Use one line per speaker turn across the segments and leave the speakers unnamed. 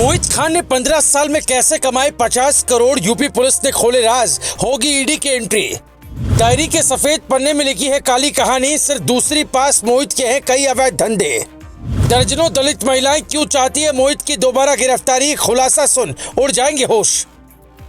मोहित खान ने 15 साल में कैसे कमाए 50 करोड़, यूपी पुलिस ने खोले राज, होगी ईडी की एंट्री। डायरी के सफेद पन्ने में लिखी है काली कहानी, सिर्फ दूसरी पास मोहित के हैं कई अवैध धंधे। दर्जनों दलित महिलाएं क्यों चाहती है मोहित की दोबारा गिरफ्तारी, खुलासा सुन उड़ जाएंगे होश।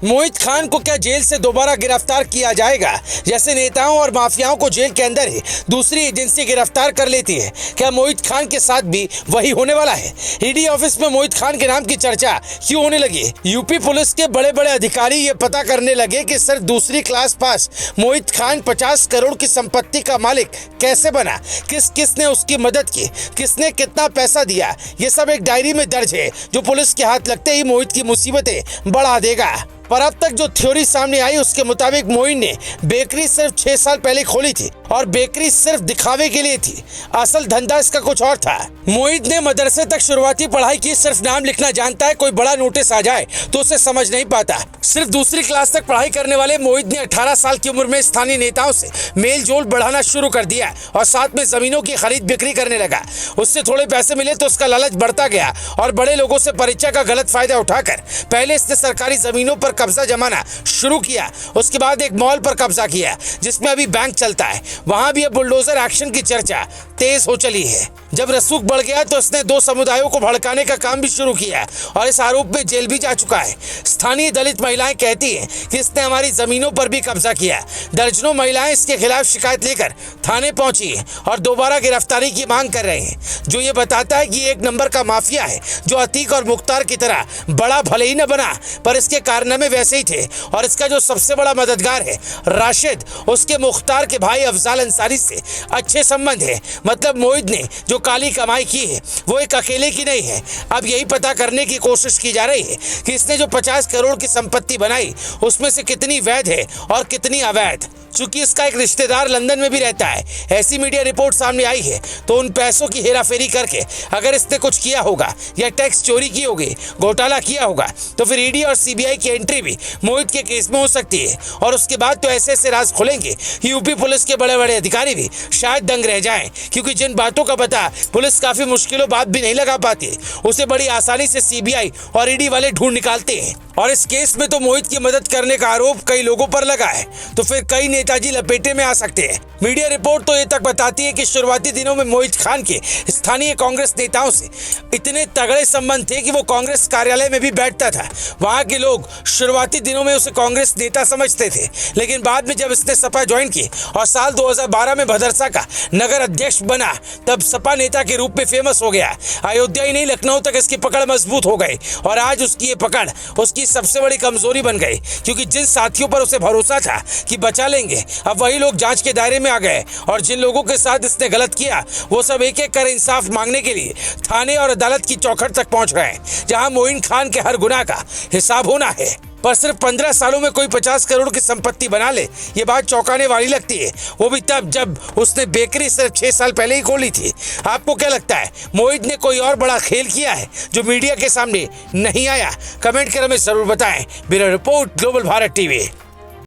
मोहित खान को क्या जेल से दोबारा गिरफ्तार किया जाएगा? जैसे नेताओं और माफियाओं को जेल के अंदर ही दूसरी एजेंसी गिरफ्तार कर लेती है, क्या मोहित खान के साथ भी वही होने वाला है? ईडी ऑफिस में मोहित खान के नाम की चर्चा क्यों होने लगी? यूपी पुलिस के बड़े बड़े अधिकारी ये पता करने लगे कि सिर्फ दूसरी क्लास पास मोहित खान 50 करोड़ की संपत्ति का मालिक कैसे बना, किसने उसकी मदद की, किसने कितना पैसा दिया। ये सब एक डायरी में दर्ज है जो पुलिस के हाथ लगते ही मोहित की मुसीबतें बढ़ा देगा। पर अब तक जो थ्योरी सामने आई उसके मुताबिक मोहित ने बेकरी सिर्फ 6 साल पहले खोली थी और बेकरी सिर्फ दिखावे के लिए थी, असल धंधा इसका कुछ और था। मोहित ने मदरसे तक शुरुआती पढ़ाई की, सिर्फ नाम लिखना जानता है, कोई बड़ा नोटिस आ जाए तो उसे समझ नहीं पाता। सिर्फ दूसरी क्लास तक पढ़ाई करने वाले मोहित ने 18 साल की उम्र में स्थानीय नेताओं से मेल जोल बढ़ाना शुरू कर दिया और साथ में जमीनों की खरीद बिक्री करने लगा। उससे थोड़े पैसे मिले तो उसका लालच बढ़ता गया और बड़े लोगों से परिचय का गलत फायदा उठाकर पहले इसने सरकारी जमीनों पर कब्जा जमाना शुरू किया। उसके बाद एक मॉल पर कब्जा किया जिसमें अभी बैंक चलता है, वहां भी अब बुलडोजर एक्शन की चर्चा तेज हो चली है। जब रसूख बढ़ गया तो इसने 2 समुदायों को भड़काने का काम भी शुरू किया और इस आरोप में जेल भी जा चुका है। स्थानीय दलित महिलाएं कहती हैं कि इसने हमारी जमीनों पर भी कब्जा किया। दर्जनों महिलाएं इसके खिलाफ शिकायत लेकर थाने पहुंची हैं और दोबारा गिरफ्तारी की मांग कर रहे हैं, जो ये बताता है कि एक नंबर का माफिया है जो अतीक और मुख्तार की तरह बड़ा भले ही न बना पर इसके कारनामे वैसे ही थे। और इसका जो सबसे बड़ा मददगार है राशिद, उसके मुख्तार के भाई अफजाल अंसारी से अच्छे संबंध है। मतलब मोहित ने जो काली कमाई की है वो एक अकेले की नहीं है। अब यही पता करने की कोशिश की जा रही है कि इसने जो 50 करोड़ की संपत्ति बनाई उसमें से कितनी वैध है और कितनी अवैध। चूंकि इसका एक रिश्तेदार लंदन में भी रहता है, ऐसी मीडिया रिपोर्ट सामने आई है, तो उन पैसों की हेराफेरी करके अगर इसने कुछ किया होगा या टैक्स चोरी की होगी, घोटाला किया होगा, तो फिर ईडी और सीबीआई की एंट्री भी मोहित के केस में हो सकती है। और उसके बाद तो ऐसे ऐसे राज खुलेंगे, यूपी पुलिस के बड़े बड़े अधिकारी भी शायद दंग रह जाएं, क्योंकि जिन बातों का पता पुलिस काफी मुश्किलों बाद भी नहीं लगा पाती, उसे बड़ी आसानी से सीबीआई और ईडी वाले ढूंढ निकालते हैं। और इस केस में तो मोहित की मदद करने का आरोप कई लोगों पर लगा है, तो फिर कई नेताजी लपेटे में आ सकते हैं। मीडिया रिपोर्ट तो ये तक बताती है कि शुरुआती दिनों में मोहित खान के स्थानीय कांग्रेस नेताओं से इतने तगड़े संबंध थे कि वो कांग्रेस कार्यालय में भी बैठता था। वहां के लोग शुरुआती दिनों में उसे कांग्रेस नेता समझते थे, लेकिन बाद में जब इसने सपा ज्वाइन की और साल 2012 में भदरसा का नगर अध्यक्ष बना, तब सपा नेता के रूप में फेमस हो गया। अयोध्या ही नहीं, लखनऊ तक इसकी पकड़ मजबूत हो गई और आज उसकी ये पकड़ उसकी सबसे बड़ी कमजोरी बन गई, क्योंकि जिन साथियों पर उसे भरोसा था कि बचा लेंगे, अब वही लोग जांच के दायरे में आ गए और जिन लोगों के साथ इसने गलत किया वो सब एक एक कर इंसाफ मांगने के लिए थाने और अदालत की चौखट तक पहुंच गए, जहां मोहित खान के हर गुनाह का हिसाब होना है। पर सिर्फ 15 सालों में कोई 50 करोड़ की संपत्ति बना ले, ये बात चौंकाने वाली लगती है, वो भी तब जब उसने बेकरी सिर्फ 6 साल पहले ही खोली थी। आपको क्या लगता है, मोहित ने कोई और बड़ा खेल किया है जो मीडिया के सामने नहीं आया? कमेंट कर हमें जरूर बताएं। Bureau report, global Bharat TV.